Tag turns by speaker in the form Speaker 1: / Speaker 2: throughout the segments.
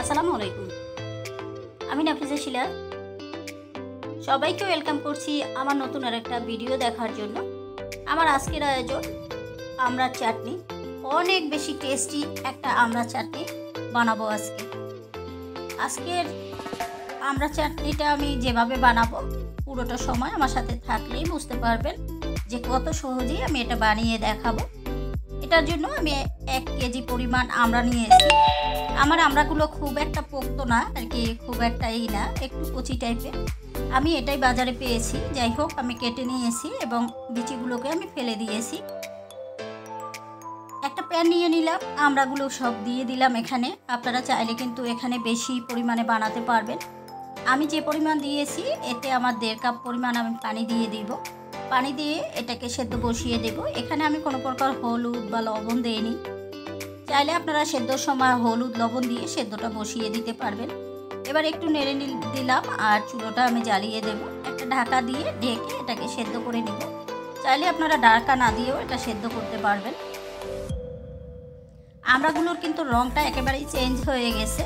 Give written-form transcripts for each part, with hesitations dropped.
Speaker 1: আসসালামু আলাইকুম। আমি নাফিজা শিলা। সবাইকে ওয়েলকাম করছি আমার নতুন আরেকটা ভিডিও দেখার জন্য। আমার আজকের আয়োজন আমড়ার চাটনি। অনেক বেশি টেস্টি একটা আমড়া চাটনি বানাবো আজকের আমড়া চাটনিটা আমি যেভাবে বানাবো পুরোটা সময় আমার সাথে থাকলেই বুঝতে পারবেন যে কত সহজেই আমি এটা বানিয়ে দেখাবো। এটার জন্য আমি 1 কেজি পরিমাণ আমড়া নিয়েছি। আমার আমড়াগুলো খুব একটা পোক্ত না আর কি, খুব একটা না, একটু কচি টাইপের। আমি এটাই বাজারে পেয়েছি। যাই হোক, আমি কেটে নিয়েছি এবং বিচিগুলোকে আমি ফেলে দিয়েছি। একটা প্যান নিয়ে নিলাম, আমড়াগুলো সব দিয়ে দিলাম এখানে। আপনারা চাইলে কিন্তু এখানে বেশি পরিমাণে বানাতে পারবেন। আমি যে পরিমাণ দিয়েছি এতে আমার 1.5 কাপ পরিমাণ আমি পানি দিয়ে দিব। পানি দিয়ে এটাকে সেদ্ধ বসিয়ে দেব। এখানে আমি কোনো প্রকার হলুদ বা লবণ দেইনি। চাইলে আপনারা সেদ্ধর সময় হলুদ লবণ দিয়ে সেদ্ধটা বসিয়ে দিতে পারবেন। এবার একটু নেড়ে দিলাম আর চুলোটা আমি জ্বালিয়ে দেব। একটা ঢাকা দিয়ে ঢেকে এটাকে সেদ্ধ করে নেব। চাইলে আপনারা ঢাকা না দিয়েও এটা সেদ্ধ করতে পারবেন। আমড়াগুলোর কিন্তু রঙটা একেবারেই চেঞ্জ হয়ে গেছে।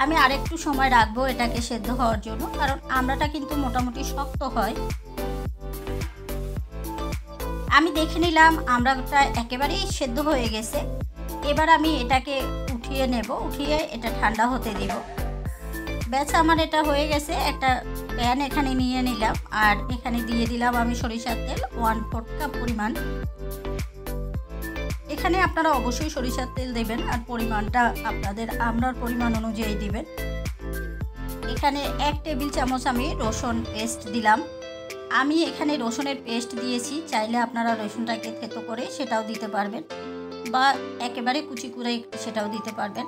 Speaker 1: আমি আরেকটু সময় রাখবো এটাকে সেদ্ধ হওয়ার জন্য, কারণ আমড়াটা কিন্তু মোটামুটি শক্ত হয়। আমি দেখে নিলাম আমড়াটা একেবারেই সেদ্ধ হয়ে গেছে। এবার আমি এটাকে উঠিয়ে নেব, উঠিয়ে এটা ঠান্ডা হতে দেব। ব্যাস, আমার এটা হয়ে গেছে। একটা প্যান এখানে নিয়ে নিলাম আর এখানে দিয়ে দিলাম আমি সরিষার তেল 1/4 কাপ পরিমাণ। এখানে আপনারা অবশ্যই সরিষার তেল দেবেন আর পরিমাণটা আপনাদের আমড়ার পরিমাণ অনুযায়ী দিবেন। এখানে 1 টেবিল চামচ আমি রসুন পেস্ট দিলাম। আমি এখানে রসুনের পেস্ট দিয়েছি। চাইলে আপনারা রসুনটাকে থেতো করে সেটাও দিতে পারবেন বা একেবারে কুচি করে সেটাও দিতে পারবেন।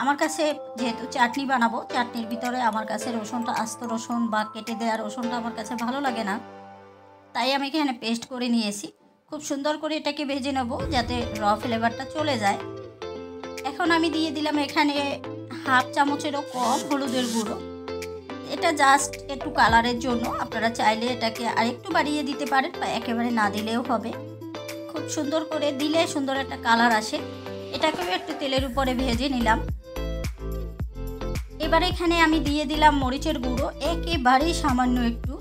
Speaker 1: আমার কাছে যেহেতু চাটনি বানাবো, চাটনির ভিতরে আমার কাছে রসুনটা, আস্ত রসুন বা কেটে দেওয়া রসুনটা আমার কাছে ভালো লাগে না, তাই আমি এখানে পেস্ট করে নিয়েছি। খুব সুন্দর করে এটাকে ভেজে নেব যাতে ফ্লেভারটা চলে যায়। এখন আমি দিয়ে দিলাম এখানে 1/2 চামচেরও কম হলুদের গুঁড়ো। এটা জাস্ট একটু কালারের জন্য। আপনারা চাইলে এটাকে আরেকটু বাড়িয়ে দিতে পারেন বা একেবারে না দিলেও হবে। খুব সুন্দর করে দিলে সুন্দর একটা কালার আসে। এটাকেও একটু তেলের উপরে ভেজে নিলাম। এবার এখানে আমি দিয়ে দিলাম মরিচের গুঁড়ো, একেবারেই সামান্য একটু।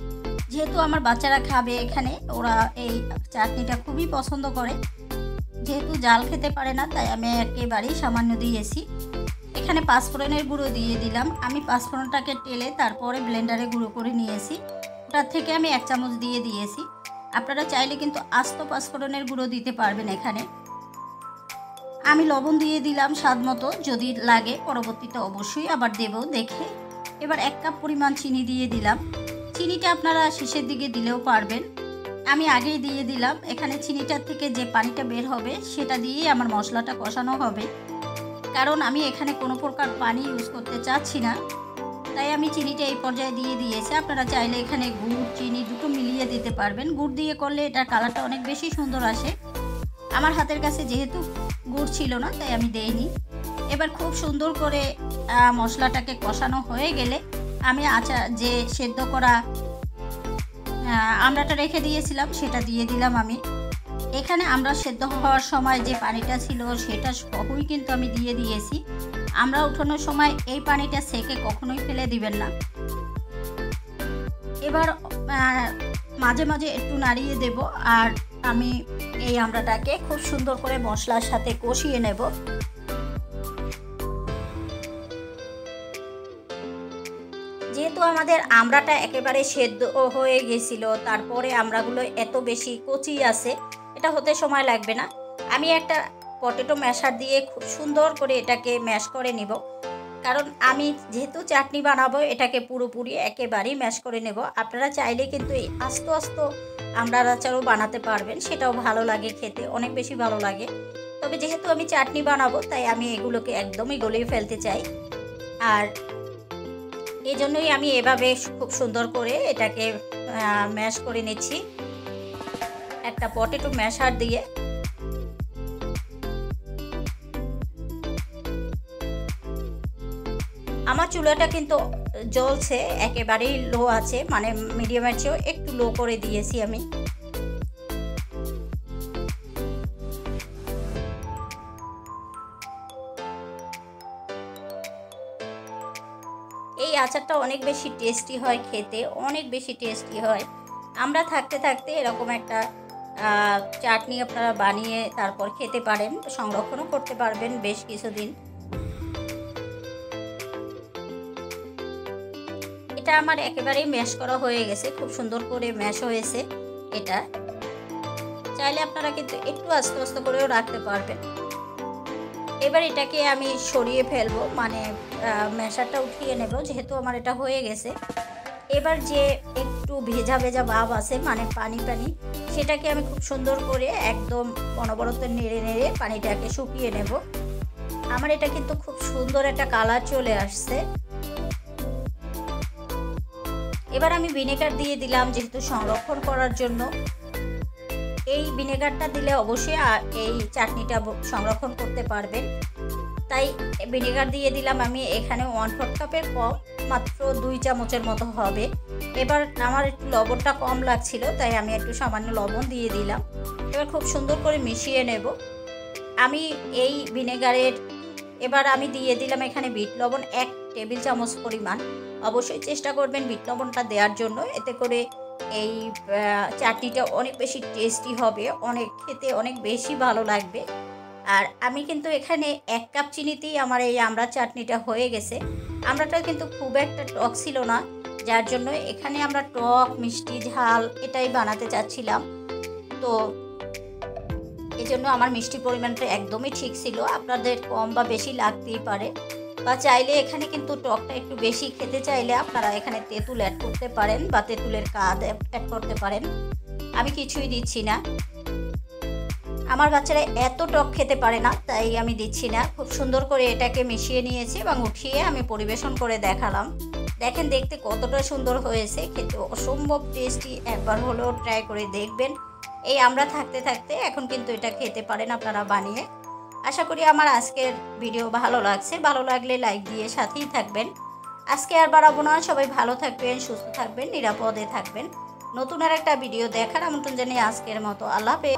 Speaker 1: যেহেতু আমার বাচ্চারা খাবে, এখানে ওরা এই চাটনিটা খুবই পছন্দ করে। যেহেতু জাল খেতে পারে না, তাই আমি একেবারেই সামান্য দিয়েছি। এখানে পাঁচফোড়নের গুঁড়ো দিয়ে দিলাম। আমি পাঁচফোড়নটাকে টেলে তারপরে ব্লেন্ডারে গুঁড়ো করে নিয়েছি। ওটার থেকে আমি 1 চামচ দিয়ে দিয়েছি। আপনারা চাইলে কিন্তু আস্ত পাঁচফোড়নের গুঁড়ো দিতে পারবেন। এখানে আমি লবণ দিয়ে দিলাম স্বাদ মতো, যদি লাগে পরবর্তীতে অবশ্যই আবার দেব দেখে। এবার 1 কাপ পরিমাণ চিনি দিয়ে দিলাম। চিনিটা আপনারা শেষের দিকে দিলেও পারবেন, আমি আগেই দিয়ে দিলাম। এখানে চিনিটার থেকে যে পানিটা বের হবে সেটা দিয়েই আমার মশলাটা কষানো হবে, কারণ আমি এখানে কোনো প্রকার পানি ইউজ করতে চাচ্ছি না, তাই আমি চিনিটা এই পর্যায়ে দিয়ে দিয়েছি। আপনারা চাইলে এখানে গুড় চিনি দুটো মিলিয়ে দিতে পারবেন। গুড় দিয়ে করলে এটার কালারটা অনেক বেশি সুন্দর আসে। আমার হাতের কাছে যেহেতু গুড় ছিল না, তাই আমি দেইনি। এবার খুব সুন্দর করে মশলাটাকে কষানো হয়ে গেলে আমি যে সেদ্ধ করা আমড়াটা রেখে দিয়েছিলাম সেটা দিয়ে দিলাম আমি। এখানে আমরা সেদ্ধ হওয়ার সময় যে পানিটা ছিল সেটা সবই কিন্তু আমি দিয়ে দিয়েছি। আমরা উঠানোর সময় এই পানিটা সেকে কখনোই ফেলে দিবেন না। এবার মাঝে মাঝে একটু নাড়িয়ে দেব আর আমি এই আমড়াটাকে খুব সুন্দর করে মশলার সাথে কষিয়ে নেব। যেহেতু আমাদের আমড়াটা একেবারে সেদ্ধ হয়ে গেছিল, তারপরে আমড়াগুলো এত বেশি কচি আছে, এটা হতে সময় লাগবে না। আমি একটা পটেটো ম্যাশার দিয়ে খুব সুন্দর করে এটাকে ম্যাশ করে নিব, কারণ আমি যেহেতু চাটনি বানাবো এটাকে পুরোপুরি একেবারেই ম্যাশ করে নেব। আপনারা চাইলে কিন্তু এই আস্ত আস্ত আমড়ার আচারও বানাতে পারবেন, সেটাও ভালো লাগে খেতে, অনেক বেশি ভালো লাগে। তবে যেহেতু আমি চাটনি বানাবো তাই আমি এগুলোকে একদমই গলিয়ে ফেলতে চাই, আর এই জন্যই আমি এভাবে খুব সুন্দর করে এটাকে ম্যাশ করে নিচ্ছি একটা পটেটো ম্যাশার দিয়ে। আমার চুলাটা কিন্তু জ্বলছে, একেবারেই লো আছে, মানে মিডিয়ামের চেয়েও একটু লো করে দিয়েছি আমি। এই আচারটা অনেক বেশি টেস্টি হয় খেতে, অনেক বেশি টেস্টি হয়। আমরা থাকতে থাকতে এরকম একটা চাটনি আপনারা বানিয়ে তারপর খেতে পারেন, সংরক্ষণও করতে পারবেন বেশ কিছুদিন। এটা আমার একেবারেই ম্যাশ করা হয়ে গেছে, খুব সুন্দর করে ম্যাশ হয়েছে। এটা চাইলে আপনারা কিন্তু একটু আস্তে আস্তে করেও রাখতে পারবেন। এবার এটাকে আমি সরিয়ে ফেলবো, মানে ম্যাশারটা উঠিয়ে নেব, যেহেতু আমার এটা হয়ে গেছে। এবার যে একটু ভেজা ভেজা ভাব আছে, মানে পানি পানি, সেটাকে আমি খুব সুন্দর করে একদম অনবরত নেড়ে নেড়ে পানিটাকে শুকিয়ে নেব। আমার এটা কিন্তু খুব সুন্দর একটা কালার চলে আসছে। এবার আমি ভিনেগার দিয়ে দিলাম, যেহেতু সংরক্ষণ করার জন্য। এই ভিনেগারটা দিলে অবশ্যই এই চাটনিটা সংরক্ষণ করতে পারবেন, তাই ভিনেগার দিয়ে দিলাম আমি এখানে 1/4 কাপের কম, মাত্র 2 চামচের মতো হবে। এবার আমার একটু লবণটা কম লাগছিল, তাই আমি একটু সামান্য লবণ দিয়ে দিলাম। এবার খুব সুন্দর করে মিশিয়ে নেব আমি এই ভিনেগারের। এবার আমি দিয়ে দিলাম এখানে বিট লবণ 1 টেবিল চামচ পরিমাণ। অবশ্যই চেষ্টা করবেন বিট লবণটা দেওয়ার জন্য, এতে করে এই চাটনিটা অনেক বেশি টেস্টি হবে, অনেক খেতে অনেক বেশি ভালো লাগবে। আর আমি কিন্তু এখানে 1 কাপ চিনিতেই আমার এই আমড়ার চাটনিটা হয়ে গেছে। আমড়াটা কিন্তু খুব একটা টক ছিল না, যার জন্য এখানে আমরা টক মিষ্টি ঝাল এটাই বানাতে চাচ্ছিলাম। তো এজন্য আমার মিষ্টির পরিমাণটা একদমই ঠিক ছিল। আপনাদের কম বা বেশি লাগতেই পারে, বা চাইলে এখানে কিন্তু টকটা একটু বেশি খেতে চাইলে আপনারা এখানে তেঁতুল অ্যাড করতে পারেন বা তেঁতুলের কাঁদ অ্যাড করতে পারেন। আমি কিছুই দিচ্ছি না, আমার বাচ্চারা এত টক খেতে পারে না, তাই আমি দিচ্ছি না। খুব সুন্দর করে এটাকে মিশিয়ে নিয়েছি এবং উঠিয়ে আমি পরিবেশন করে দেখালাম। দেখেন দেখতে কতটা সুন্দর হয়েছে, খেতে অসম্ভব টেস্টি। একবার হলেও ট্রাই করে দেখবেন। এই আমরা থাকতে থাকতে এখন কিন্তু এটা খেতে পারেন আপনারা বানিয়ে। আশা করি আমার আজকের ভিডিও ভালো লাগছে, ভালো লাগলে লাইক দিয়ে সাথেই থাকবেন। আজকে আর বাড়াবো না, সবাই ভালো থাকবেন, সুস্থ থাকবেন, নিরাপদে থাকবেন। নতুন আর একটা ভিডিও দেখার আমন্ত্রণ জানিয়ে আজকের মতো আল্লাহ হাফেজ।